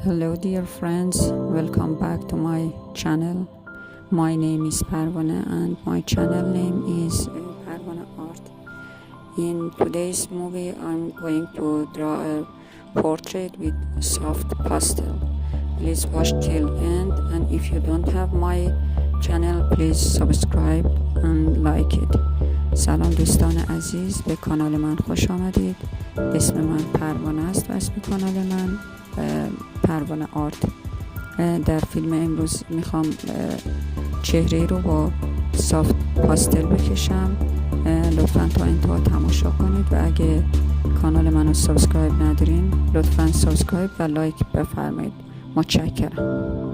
Hello dear friends, welcome back to my channel. My name is Parvaneh and my channel name is ParvanehArt. In today's movie I'm going to draw a portrait with soft pastel. Please watch till end, and if you don't have my channel please subscribe and like it. سلام دوستان عزیز، به کانال من خوش آمدید. اسم من پروانه است و اسم کانال من پروانه آرت. در فیلم امروز میخوام چهره رو با سافت پاستل بکشم. لطفا تا انتها تماشا کنید و اگه کانال منو سابسکرایب ندارین لطفا سابسکرایب و لایک بفرمایید. متشکرم.